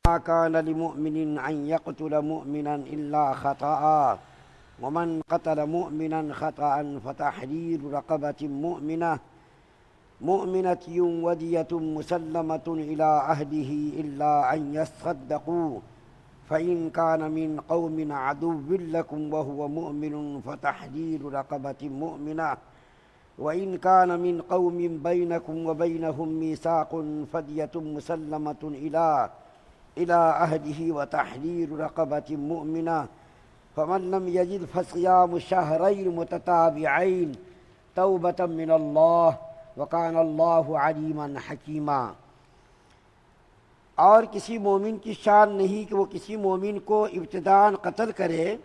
ما كان لمؤمن أن يقتل مؤمنا إلا خطأ ومن قتل مؤمنا خطأ فتحرير رقبة مؤمنة ودية مسلمة إلى أهله إلا أن يصدقوا فإن كان من قوم عدو لكم وهو مؤمن فتحرير رقبة مؤمنة وإن كان من قوم بينكم وبينهم ميثاق فدية مسلمة إلى أهله وتحرير رقبة مؤمنة فمن لم يجد فصيام شهرين متتابعين توبة من الله وكان الله عليما حكيما۔ اور کسی مومن کی شان نہیں کہ وہ کسی مومن کو ابتداءً قتل کرے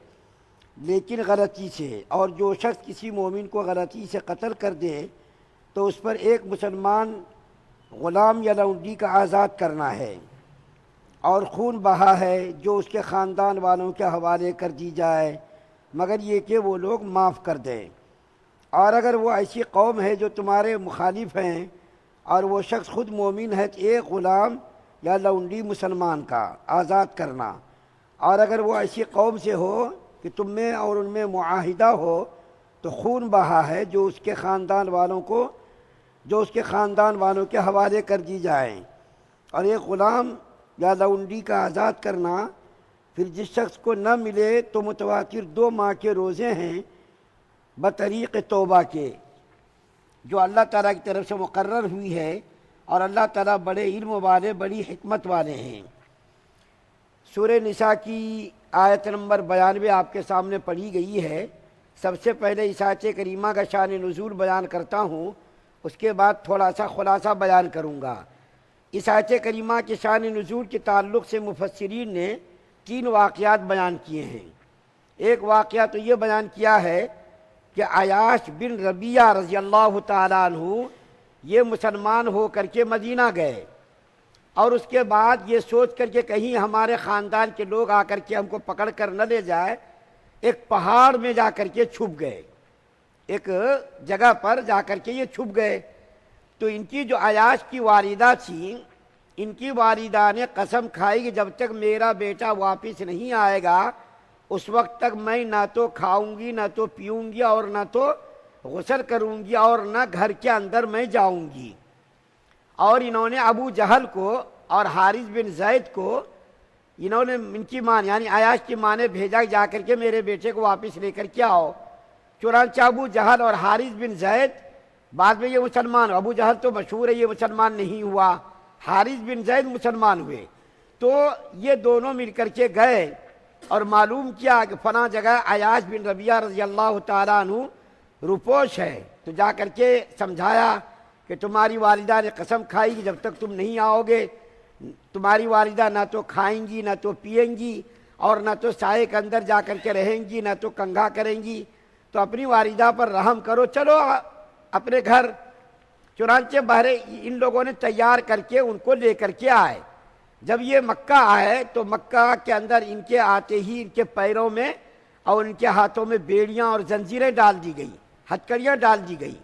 لیکن غلطی سے، اور جو شخص کسی مومن کو غلطی سے قتل کر دے تو اس پر ایک مسلمان غلام یا لونڈی کا آزاد کرنا ہے، اور خون بہا ہے جو اس کے خاندان والوں کے حوالے کر دی جائے مگر یہ کہ وہ لوگ معاف کر دیں۔ اور اگر وہ ایسی قوم ہے جو تمہارے مخالف ہیں اور وہ شخص خود مومن ہے تو ایک غلام یا لونڈی مسلمان کا آزاد کرنا، اور اگر وہ ایسی قوم سے ہو کہ تم میں اور ان میں معاہدہ ہو تو خون بہا ہے جو اس کے خاندان والوں کے حوالے کر دی جائیں، اور ایک غلام یا لونڈی کا آزاد کرنا۔ پھر جس شخص کو نہ ملے تو متواتر 2 ماہ کے روزے ہیں بطریق توبہ کے، جو اللہ تعالیٰ کی طرف سے مقرر ہوئی ہے، اور اللہ تعالیٰ بڑے علم والے بڑی حکمت والے ہیں۔ سورہ نساء کی آیت نمبر 92 آپ کے سامنے پڑھی گئی ہے۔ سب سے پہلے اس آیت کریمہ کا شان نزول بیان کرتا ہوں، اس کے بعد تھوڑا سا خلاصہ بیان کروں گا۔ اس آیت کریمہ کے شان نزول کے تعلق سے مفسرین نے 3 واقعات بیان کیے ہیں۔ ایک واقعہ تو یہ بیان کیا ہے کہ عیاش بن ربیعہ رضی اللہ تعالیٰ عنہ یہ مسلمان ہو کر کے مدینہ گئے، اور اس کے بعد یہ سوچ کر کے کہیں ہمارے خاندان کے لوگ آ کر کے ہم کو پکڑ کر نہ لے جائے، ایک پہاڑ میں جا کر کے چھپ گئے، ایک جگہ پر جا کر کے یہ چھپ گئے۔ تو ان کی جو عیاش کی والدہ تھی، ان کی والدہ نے قسم کھائی کہ جب تک میرا بیٹا واپس نہیں آئے گا اس وقت تک میں نہ تو کھاؤں گی، نہ تو پیوں گی، اور نہ تو غسل کروں گی، اور نہ گھر کے اندر میں جاؤں گی۔ اور انہوں نے ابو جہل کو اور حارث بن زید کو، انہوں نے ان کی ماں یعنی عیاش کی ماں نے بھیجا جا کر کے میرے بیٹے کو واپس لے کر کے آؤ۔ چنانچہ ابو جہل اور حارث بن زید، بعد میں یہ مسلمان، ابو جہل تو مشہور ہے یہ مسلمان نہیں ہوا، حارث بن زید مسلمان ہوئے۔ تو یہ دونوں مل کر کے گئے اور معلوم کیا کہ فلاں جگہ عیاش بن ربیعہ رضی اللہ تعالیٰ عنہ روپوش ہے، تو جا کر کے سمجھایا کہ تمہاری والدہ نے قسم کھائی کہ جب تک تم نہیں آؤ گے تمہاری والدہ نہ تو کھائیں گی، نہ تو پیئیں گی، اور نہ تو سائے کے اندر جا کر کے رہیں گی، نہ تو کنگھا کریں گی، تو اپنی والدہ پر رحم کرو، چلو اپنے گھر۔ چنانچہ بہرے ان لوگوں نے تیار کر کے ان کو لے کر کے آئے۔ جب یہ مکہ آئے تو مکہ کے اندر ان کے آتے ہی ان کے پیروں میں اور ان کے ہاتھوں میں بیڑیاں اور زنجیریں ڈال دی گئی، ہتھکڑیاں ڈال دی گئی،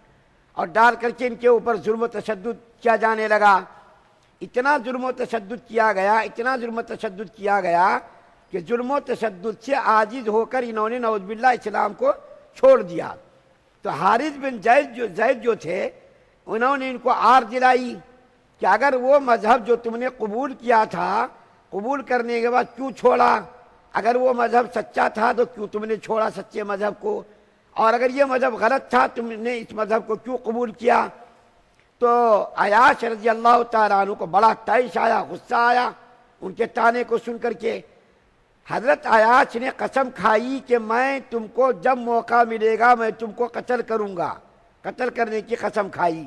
اور ڈال کر کے ان کے اوپر ظلم و تشدد کیا جانے لگا۔ اتنا ظلم و تشدد کیا گیا، اتنا ظلم و تشدد کیا گیا کہ ظلم و تشدد سے عاجز ہو کر انہوں نے نعوذ باللہ اسلام کو چھوڑ دیا۔ تو حارث بن زید جو تھے انہوں نے ان کو آر دلائی کہ اگر وہ مذہب جو تم نے قبول کیا تھا، قبول کرنے کے بعد کیوں چھوڑا؟ اگر وہ مذہب سچا تھا تو کیوں تم نے چھوڑا سچے مذہب کو؟ اور اگر یہ مذہب غلط تھا تم نے اس مذہب کو کیوں قبول کیا؟ تو عیاش رضی اللہ تعالیٰ عنہ کو بڑا طیش آیا، غصہ آیا ان کے طعنے کو سن کر کے۔ حضرت عیاش نے قسم کھائی کہ میں تم کو جب موقع ملے گا میں تم کو قتل کروں گا، قتل کرنے کی قسم کھائی۔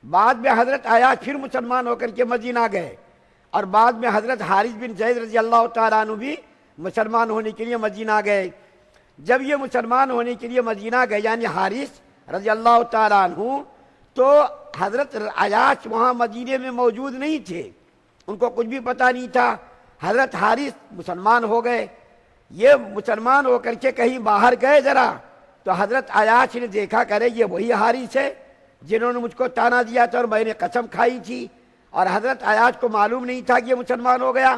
بعد میں حضرت عیاش پھر مسلمان ہو کر کے مدینہ گئے، اور بعد میں حضرت حارث بن زید رضی اللہ تعالیٰ عنہ بھی مسلمان ہونے کے لیے مدینہ گئے۔ جب یہ مسلمان ہونے کے لیے مدینہ گئے یعنی حارث رضی اللہ تعالیٰ عنہ، تو حضرت عیاش وہاں مدینے میں موجود نہیں تھے، ان کو کچھ بھی پتہ نہیں تھا۔ حضرت حارث مسلمان ہو گئے، یہ مسلمان ہو کر کے کہیں باہر گئے ذرا، تو حضرت عیاش نے دیکھا کرے یہ وہی حارث ہے جنہوں نے مجھ کو طعنہ دیا تھا اور میں نے قسم کھائی تھی، اور حضرت عیاش کو معلوم نہیں تھا کہ یہ مسلمان ہو گیا۔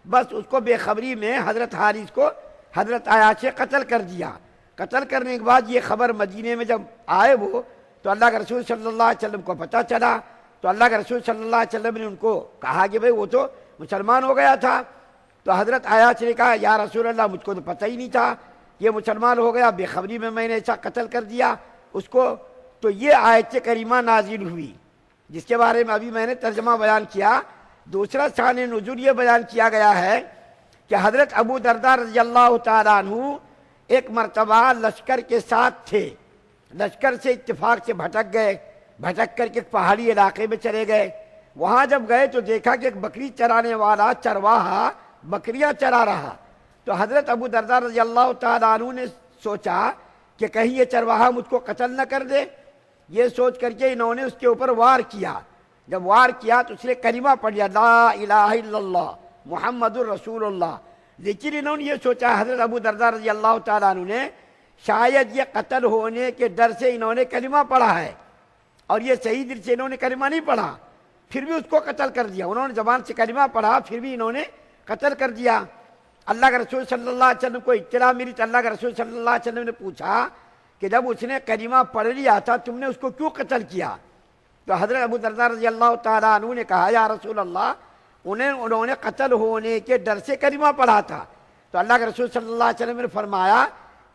بس اس کو بے خبری میں حضرت حارث کو حضرت عائشہ قتل کر دیا۔ قتل کرنے کے بعد یہ خبر مدینے میں جب آئے وہ، تو اللہ کے رسول صلی اللہ علیہ وسلم کو پتہ چلا، تو اللہ کے رسول صلی اللہ علیہ وسلم نے ان کو کہا کہ بھئی وہ تو مسلمان ہو گیا تھا۔ تو حضرت عائشہ نے کہا یا رسول اللہ مجھ کو تو پتہ ہی نہیں تھا یہ مسلمان ہو گیا، بے خبری میں نے ایسا قتل کر دیا اس کو۔ تو یہ آیت کریمہ نازل ہوئی جس کے بارے میں ابھی میں نے ترجمہ بیان کیا۔ دوسرا شان نزول یہ بیان کیا گیا ہے کہ حضرت ابو درداء رضی اللہ تعالیٰ عنہ ایک مرتبہ لشکر کے ساتھ تھے، لشکر سے اتفاق سے بھٹک گئے، بھٹک کر کے ایک پہاڑی علاقے میں چلے گئے۔ وہاں جب گئے تو دیکھا کہ ایک بکری چرانے والا چرواہا بکریاں چرا رہا۔ تو حضرت ابو درداء رضی اللہ تعالیٰ عنہ نے سوچا کہ کہیں یہ چرواہا مجھ کو قتل نہ کر دے، یہ سوچ کر کے انہوں نے اس کے اوپر وار کیا۔ جب وار کیا تو اس نے کلمہ پڑھ لیا لا الہ الا اللہ محمد الرسول اللہ، لیکن انہوں نے یہ سوچا حضرت ابو درداء رضی اللہ تعالیٰ عنہ نے شاید یہ قتل ہونے کے ڈر سے انہوں نے کلمہ پڑھا ہے اور یہ صحیح دل سے انہوں نے کلمہ نہیں پڑھا، پھر بھی اس کو قتل کر دیا۔ انہوں نے زبان سے کلمہ پڑھا پھر بھی انہوں نے قتل کر دیا۔ اللہ کے رسول صلی اللہ علیہ وسلم کو اطلاع ملی تو اللہ کے رسول صلی اللہ علیہ وسلم نے پوچھا کہ جب اس نے کلمہ پڑھ لیا تھا تم نے اس کو کیوں قتل کیا؟ تو حضرت ابو درداء رضی اللہ تعالیٰ عنہ نے کہا یا رسول اللہ انہوں نے قتل ہونے کے ڈر سے کلمہ پڑھا تھا۔ تو اللہ کے رسول صلی اللہ علیہ وسلم نے فرمایا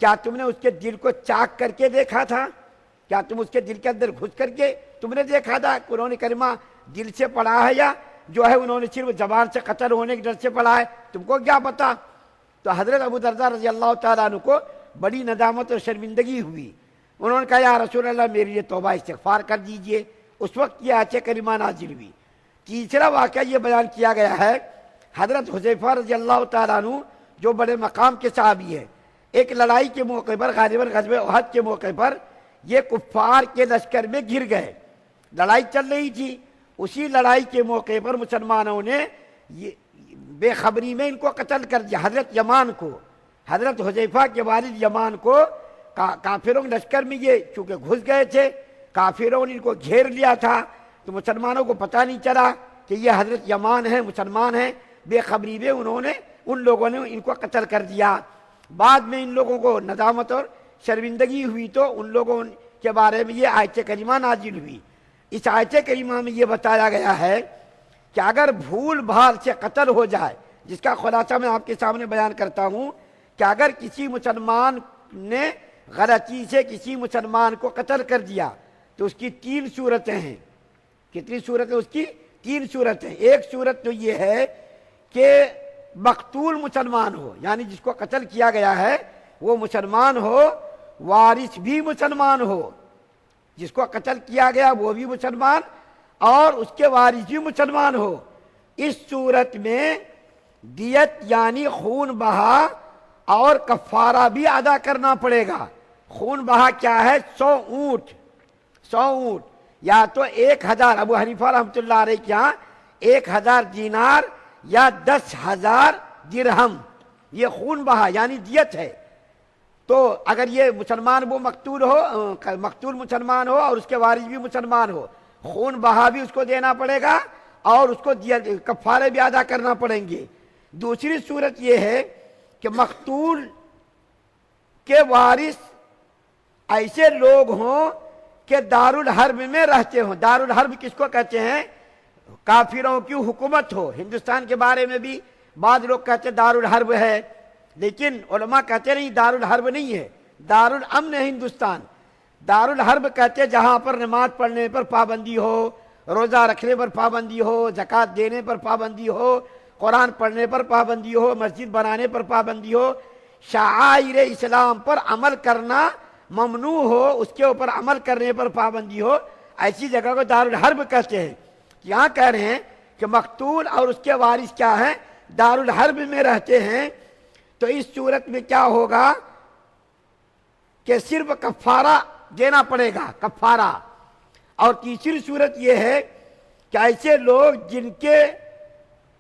کیا تم نے اس کے دل کو چاک کر کے دیکھا تھا؟ کیا تم اس کے دل کے اندر گھس کر کے تم نے دیکھا تھا کہ انہوں نے کلمہ دل سے پڑھا ہے یا جو ہے انہوں نے صرف زبان سے قتل ہونے کے ڈر سے پڑھا ہے؟ تم کو کیا پتا؟ تو حضرت ابو درداء رضی اللہ تعالیٰ عنہ کو بڑی ندامت اور شرمندگی ہوئی۔ انہوں نے کہا یا رسول اللہ میرے لیے توبہ استغفار کر دیجئے۔ اس وقت یہ آیت کریمہ نازل ہوئی۔ تیسرا واقعہ یہ بیان کیا گیا ہے حضرت حذیفہ رضی اللہ تعالیٰ عنہ جو بڑے مقام کے صحابی ہیں، ایک لڑائی کے موقع پر غالباً غزوہ احد کے موقع پر یہ کفار کے لشکر میں گر گئے، لڑائی چل رہی تھی، اسی لڑائی کے موقع پر مسلمانوں نے بے خبری میں ان کو قتل کر دیا۔ حضرت یمان کو، حضرت حذیفہ کے والد یمان کو کافروں کے لشکر میں یہ چونکہ گھس گئے تھے، کافروں نے ان کو گھیر لیا تھا تو مسلمانوں کو پتہ نہیں چلا کہ یہ حضرت یمان ہیں، مسلمان ہیں، بے خبری میں ان لوگوں نے ان کو قتل کر دیا۔ بعد میں ان لوگوں کو ندامت اور شرمندگی ہوئی تو ان لوگوں کے بارے میں یہ آیت کریمہ نازل ہوئی۔ اس آیت کریمہ میں یہ بتایا گیا ہے کہ اگر بھول بھال سے قتل ہو جائے، جس کا خلاصہ میں آپ کے سامنے بیان کرتا ہوں کہ اگر کسی مسلمان نے غلطی سے کسی مسلمان کو قتل کر دیا تو اس کی 3 صورتیں ہیں۔ کتنی صورتیں؟ اس کی 3 صورتیں۔ ایک صورت تو یہ ہے کہ مقتول مسلمان ہو، یعنی جس کو قتل کیا گیا ہے وہ مسلمان ہو، وارث بھی مسلمان ہو، جس کو قتل کیا گیا وہ بھی مسلمان اور اس کے وارث بھی مسلمان ہو۔ اس صورت میں دیت یعنی خون بہا اور کفارہ بھی ادا کرنا پڑے گا۔ خون بہا کیا ہے؟ 100 اونٹ، 100 اونٹ یا تو 1000، ابو حنیفہ رحمۃ اللہ علیہ کے یہاں 1000 دینار یا 10,000 درہم، یہ خون بہا یعنی دیت ہے۔ تو اگر یہ مسلمان وہ مقتول مسلمان ہو اور اس کے وارث بھی مسلمان ہو، خون بہا بھی اس کو دینا پڑے گا اور اس کو کفارے بھی ادا کرنا پڑیں گے۔ دوسری صورت یہ ہے کہ مقتول کے وارث ایسے لوگ ہوں کہ دارالحرب میں رہتے ہوں۔ دارالحرب کس کو کہتے ہیں؟ کافروں کی حکومت ہو۔ ہندوستان کے بارے میں بھی بعض لوگ کہتے ہیں دارالحرب ہے، لیکن علماء کہتے نہیں دارالحرب نہیں ہے، دارالامن ہے ہندوستان۔ دارالحرب کہتے جہاں پر نماز پڑھنے پر پابندی ہو، روزہ رکھنے پر پابندی ہو، زکوٰۃ دینے پر پابندی ہو، قرآن پڑھنے پر پابندی ہو، مسجد بنانے پر پابندی ہو، شعائر اسلام پر عمل کرنا ممنوع ہو، اس کے اوپر عمل کرنے پر پابندی ہو، ایسی جگہ کو دارالحرب کہتے ہیں۔ یہاں کہہ رہے ہیں کہ مقتول اور اس کے وارث کیا ہیں؟ دارالحرب میں رہتے ہیں۔ تو اس صورت میں کیا ہوگا کہ صرف کفارہ دینا پڑے گا، کفارہ۔ اور تیسری صورت یہ ہے کہ ایسے لوگ جن کے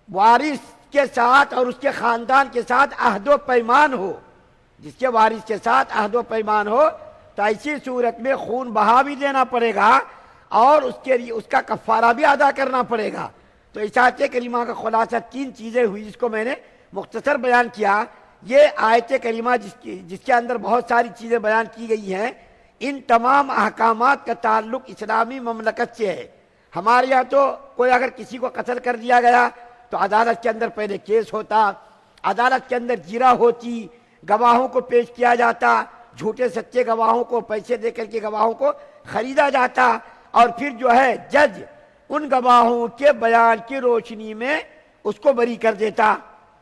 وارث کے ساتھ اور اس کے خاندان کے ساتھ عہد و پیمان ہو، جس کے وارث کے ساتھ عہد و پیمان ہو، تو ایسی صورت میں خون بہا بھی دینا پڑے گا اور اس کے لیے اس کا کفارہ بھی ادا کرنا پڑے گا۔ تو اشاعت کریمہ کا خلاصہ 3 چیزیں ہوئی جس کو میں نے مختصر بیان کیا. یہ آیت کریمہ جس کے اندر بہت ساری چیزیں بیان کی گئی ہیں، ان تمام احکامات کا تعلق اسلامی مملکت سے ہے. ہمارے یہاں تو کوئی اگر کسی کو قتل کر دیا گیا تو عدالت کے اندر پہلے کیس ہوتا، عدالت کے اندر جرا ہوتی، گواہوں کو پیش کیا جاتا، جھوٹے سچے گواہوں کو پیسے دے کر کے گواہوں کو خریدا جاتا، اور پھر جو ہے جج ان گواہوں کے بیان کی روشنی میں اس کو بری کر دیتا.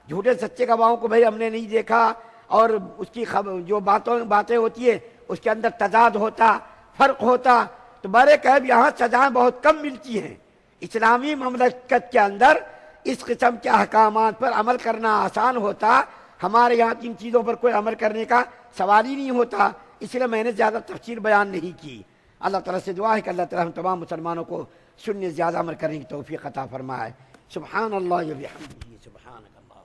جھوٹے سچے گواہوں کو بھئی ہم نے نہیں دیکھا، اور اس کی جو باتیں ہوتی ہے اس کے اندر تضاد ہوتا، فرق ہوتا. تو بارے قیب یہاں سزائیں بہت کم ملتی ہیں. اسلامی مملکت کے اندر اس قسم کے احکامات پر عمل کرنا آسان ہوتا. ہمارے یہاں ان چیزوں پر کوئی عمل کرنے کا سوال ہی نہیں ہوتا. اس لیے میں نے زیادہ تفصیل بیان نہیں کی. اللہ تعالیٰ سے دعا ہے کہ اللہ تعالیٰ ہم تمام مسلمانوں کو سننے زیادہ عمل کرنے کی توفیق عطا فرمائے. سبحان اللہ و بحمدہ، سبحانک اللہ.